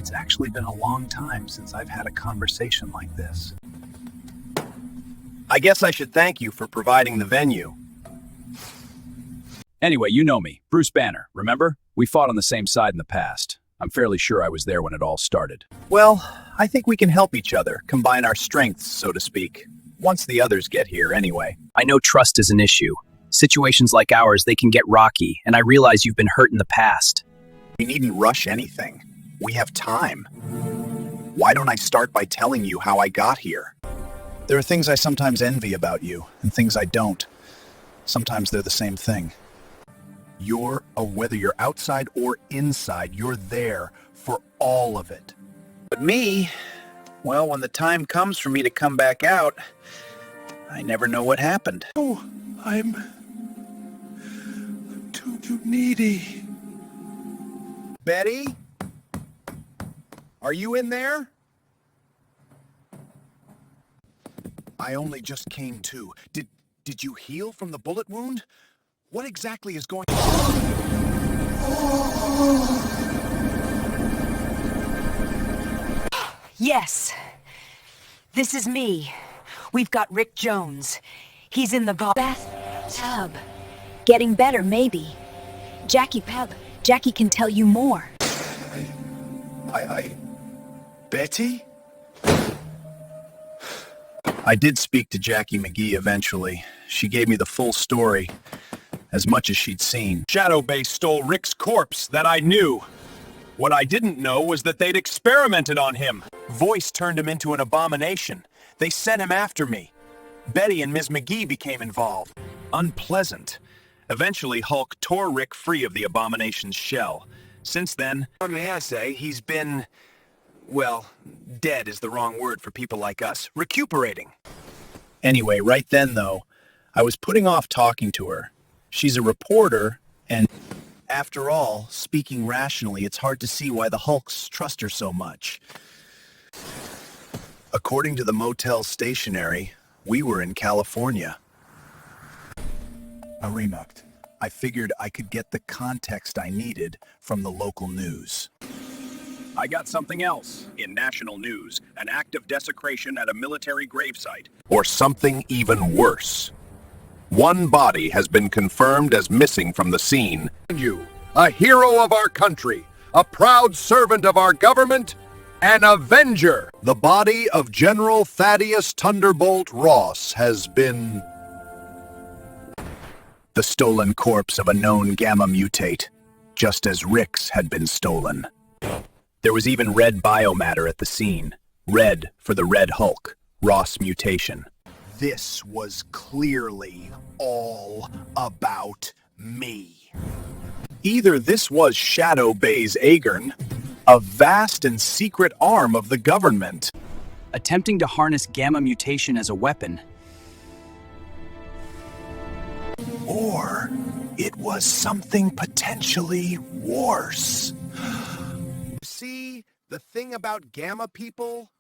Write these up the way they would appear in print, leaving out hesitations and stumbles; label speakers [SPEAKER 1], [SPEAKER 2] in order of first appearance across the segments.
[SPEAKER 1] It's actually been a long time since I've had a conversation like this. I guess I should thank you for providing the venue.
[SPEAKER 2] Anyway, you know me, Bruce Banner, remember? We fought on the same side in the past. I'm fairly sure I was there when it all started.
[SPEAKER 1] Well, I think we can help each other, combine our strengths, so to speak. Once the others get here, anyway.
[SPEAKER 2] I know trust is an issue. Situations like ours, they can get rocky, and I realize you've been hurt in the past.
[SPEAKER 1] We needn't rush anything. We have time. Why don't I start by telling you how I got here? There are things I sometimes envy about you, and things I don't. Sometimes they're the same thing. Whether you're outside or inside, you're there for all of it. But me, well, when the time comes for me to come back out, I never know what happened.
[SPEAKER 3] Oh, I'm too needy.
[SPEAKER 1] Betty? Are you in there? I only just came to. Did you heal from the bullet wound? What exactly is going on?
[SPEAKER 4] Yes. This is me. We've got Rick Jones. He's in the bathtub. Getting better, maybe. Jackie Peb. Jackie can tell you more.
[SPEAKER 1] Betty? I did speak to Jackie McGee eventually. She gave me the full story, as much as she'd seen. Shadow Base stole Rick's corpse, that I knew. What I didn't know was that they'd experimented on him. Voice turned him into an abomination. They sent him after me. Betty and Ms. McGee became involved. Unpleasant. Eventually, Hulk tore Rick free of the abomination's shell. Since then, may I say, he's been... well, dead is the wrong word for people like us. Recuperating. Anyway, right then, though, I was putting off talking to her. She's a reporter, and after all, speaking rationally, it's hard to see why the Hulks trust her so much. According to the motel stationery, we were in California. A remarked. I figured I could get the context I needed from the local news.
[SPEAKER 2] I got something else. In national news, an act of desecration at a military gravesite.
[SPEAKER 5] Or something even worse. One body has been confirmed as missing from the scene. You, a hero of our country, a proud servant of our government, an avenger. The body of General Thaddeus Thunderbolt Ross has been...
[SPEAKER 1] The stolen corpse of a known gamma mutate, just as Rick's had been stolen. There was even red biomatter at the scene. Red for the Red Hulk, Ross mutation. This was clearly all about me. Either this was Shadow Bay's Agern, a vast and secret arm of the government.
[SPEAKER 2] Attempting to harness gamma mutation as a weapon.
[SPEAKER 1] Or it was something potentially worse. See, the thing about gamma people?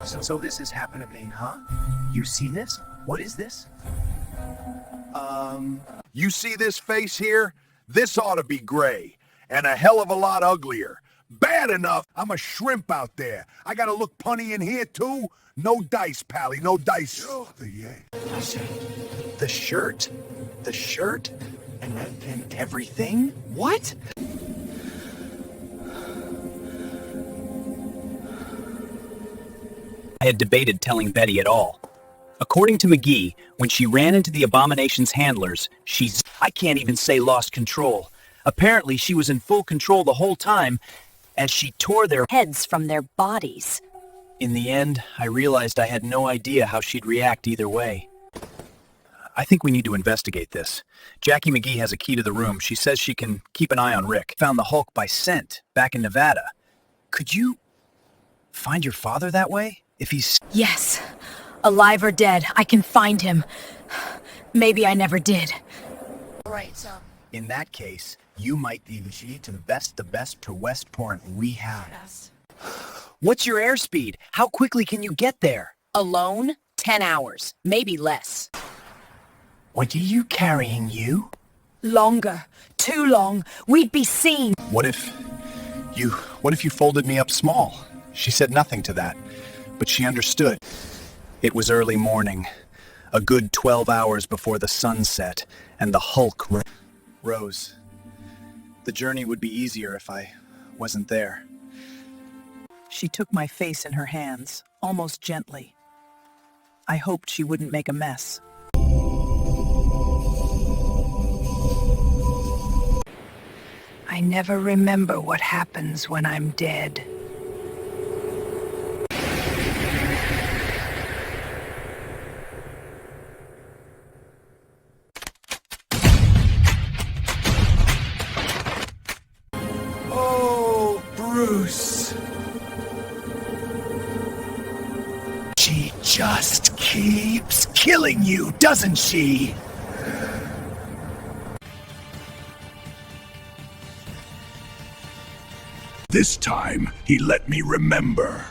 [SPEAKER 1] So this is happening, huh? You see this? What is this?
[SPEAKER 5] You see this face here? This ought to be gray, and a hell of a lot uglier. Bad enough, I'm a shrimp out there. I gotta look punny in here, too? No dice, Pally, no dice.
[SPEAKER 1] The shirt? The shirt? And everything? What? I had debated telling Betty at all. According to McGee, when she ran into the Abomination's handlers, I can't even say lost control. Apparently, she was in full control the whole time as she tore their
[SPEAKER 4] Heads from their bodies.
[SPEAKER 1] In the end, I realized I had no idea how she'd react either way. I think we need to investigate this. Jackie McGee has a key to the room. She says she can keep an eye on Rick. Found the Hulk by scent back in Nevada. Could you find your father that way? If he's...
[SPEAKER 4] Yes. Alive or dead, I can find him. Maybe I never did.
[SPEAKER 6] Right, so...
[SPEAKER 1] In that case, you might be the key to the best to Westport we have.
[SPEAKER 6] Yes.
[SPEAKER 4] What's your airspeed? How quickly can you get there? Alone? 10 hours. Maybe less.
[SPEAKER 1] What are you carrying, you?
[SPEAKER 4] Longer. Too long. We'd be seen.
[SPEAKER 1] What if you folded me up small? She said nothing to that, but she understood. It was early morning, a good 12 hours before the sun set, and the Hulk rose. The journey would be easier if I wasn't there.
[SPEAKER 7] She took my face in her hands, almost gently. I hoped she wouldn't make a mess.
[SPEAKER 4] I never remember what happens when I'm dead.
[SPEAKER 3] Oh, Bruce. She just keeps killing you, doesn't she? This time, he let me remember.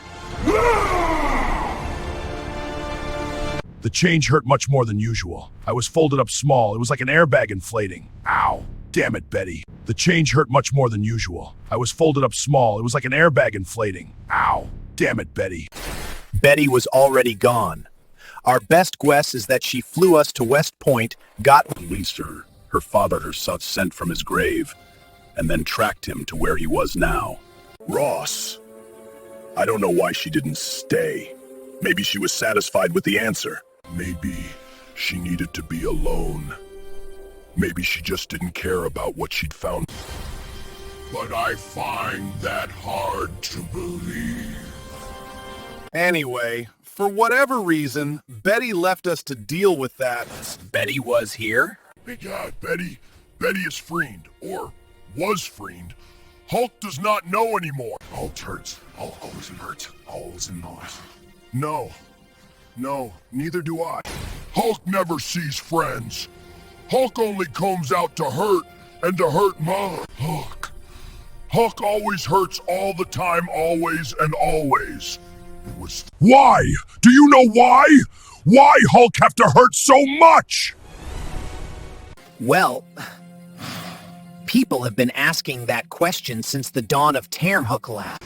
[SPEAKER 8] The change hurt much more than usual. I was folded up small. It was like an airbag inflating. Ow. Damn it, Betty. The change hurt much more than usual. I was folded up small. It was like an airbag inflating. Ow. Damn it, Betty.
[SPEAKER 1] Betty was already gone. Our best guess is that she flew us to West Point,
[SPEAKER 2] Released her. Her father her son sent from his grave, and then tracked him to where he was now. Ross. I don't know why she didn't stay. Maybe she was satisfied with the answer. Maybe she needed to be alone. Maybe she just didn't care about what she'd found. But I find that hard to believe.
[SPEAKER 1] Anyway, for whatever reason, Betty left us to deal with that.
[SPEAKER 2] Betty was here? Yeah, Betty is freed, or was freed. Hulk does not know anymore. Hulk hurts. Hulk always hurts. Always knows. No, neither do I. Hulk never sees friends. Hulk only comes out to hurt, and to hurt Mother. Hulk always hurts all the time, always and always. Why? Do you know why? Why Hulk have to hurt so much?
[SPEAKER 9] Well, people have been asking that question since the dawn of Termhookla.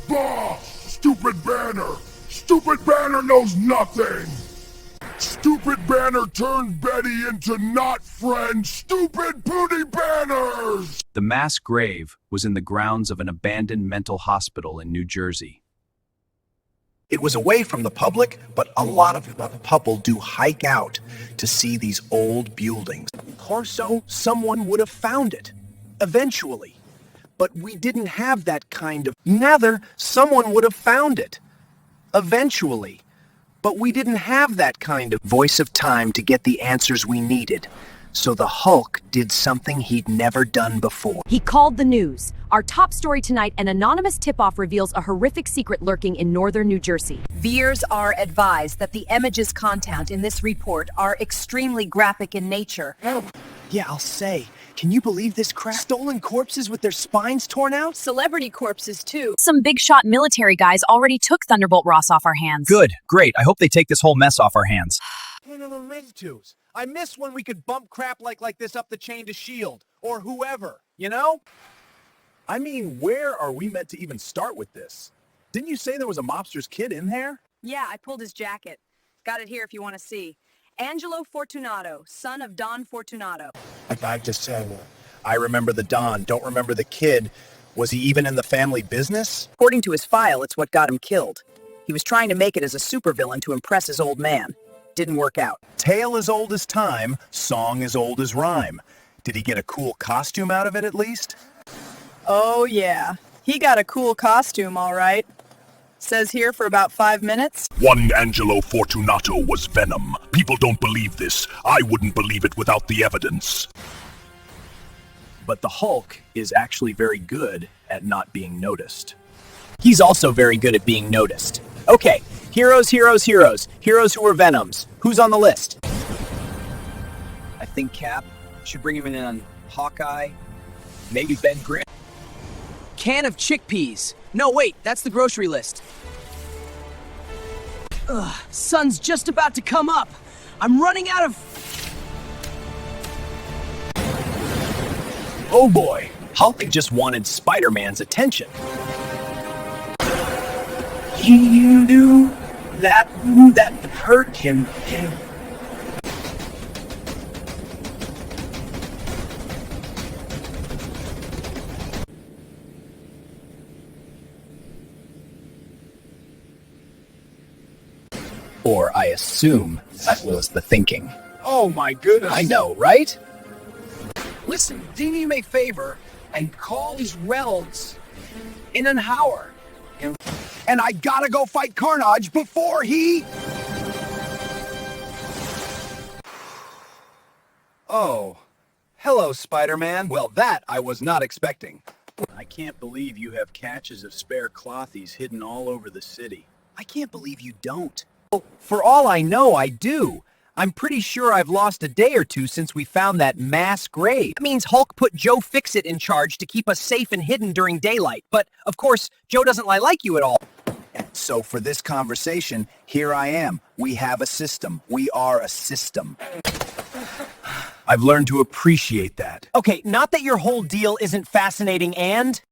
[SPEAKER 2] Bah! Stupid Banner! Stupid Banner knows nothing! Stupid Banner turned Betty into not friends! Stupid Pooty Banners!
[SPEAKER 10] The mass grave was in the grounds of an abandoned mental hospital in New Jersey.
[SPEAKER 1] It was away from the public, but a lot of the people do hike out to see these old buildings. Or so someone would have found it, eventually. But we didn't have that kind of... Neither someone would have found it, eventually. But we didn't have that kind of voice of time to get the answers we needed. So the Hulk did something he'd never done before.
[SPEAKER 11] He called the news. Our top story tonight, an anonymous tip-off reveals a horrific secret lurking in northern New Jersey.
[SPEAKER 4] Viewers are advised that the images content in this report are extremely graphic in nature.
[SPEAKER 1] Yeah, I'll say. Can you believe this crap? Stolen corpses with their spines torn out?
[SPEAKER 4] Celebrity corpses, too.
[SPEAKER 11] Some big shot military guys already took Thunderbolt Ross off our hands.
[SPEAKER 10] Good, great. I hope they take this whole mess off our hands.
[SPEAKER 1] I miss when we could bump crap like this up the chain to S.H.I.E.L.D. or whoever, you know? I mean, where are we meant to even start with this? Didn't you say there was a mobster's kid in there?
[SPEAKER 4] Yeah, I pulled his jacket. Got it here if you want to see. Angelo Fortunato, son of Don Fortunato.
[SPEAKER 1] I just said, I remember the Don, don't remember the kid. Was he even in the family business?
[SPEAKER 7] According to his file, it's what got him killed. He was trying to make it as a supervillain to impress his old man. Didn't work out.
[SPEAKER 1] Tale as old as time, song as old as rhyme. Did he get a cool costume out of it at least?
[SPEAKER 7] Oh yeah, he got a cool costume, all right. Says here for about 5 minutes.
[SPEAKER 2] One Angelo Fortunato was Venom. People don't believe this. I wouldn't believe it without the evidence.
[SPEAKER 1] But the Hulk is actually very good at not being noticed.
[SPEAKER 9] He's also very good at being noticed. Okay, heroes. Heroes who are Venoms. Who's on the list?
[SPEAKER 10] I think Cap should bring him in on Hawkeye, maybe Ben Grimm.
[SPEAKER 9] Can of chickpeas. No, wait, that's the grocery list. Ugh, sun's just about to come up. I'm running out of...
[SPEAKER 10] Oh boy.
[SPEAKER 9] Hulk just wanted Spider-Man's attention.
[SPEAKER 10] He knew that hurt him.
[SPEAKER 9] Or I assume that was the thinking.
[SPEAKER 10] Oh my goodness.
[SPEAKER 9] I know, right?
[SPEAKER 10] Listen, do me a favor and call his relatives in an hour.
[SPEAKER 3] And I gotta go fight Carnage before he...
[SPEAKER 1] Oh, hello, Spider-Man. Well, that I was not expecting. I can't believe you have catches of spare clothies hidden all over the city.
[SPEAKER 9] I can't believe you don't. Well, for all I know, I do. I'm pretty sure I've lost a day or two since we found that mass grave. That means Hulk put Joe Fixit in charge to keep us safe and hidden during daylight. But, of course, Joe doesn't like you at all.
[SPEAKER 3] So for this conversation, here I am. We have a system. We are a system.
[SPEAKER 1] I've learned to appreciate that.
[SPEAKER 9] Okay, not that your whole deal isn't fascinating and...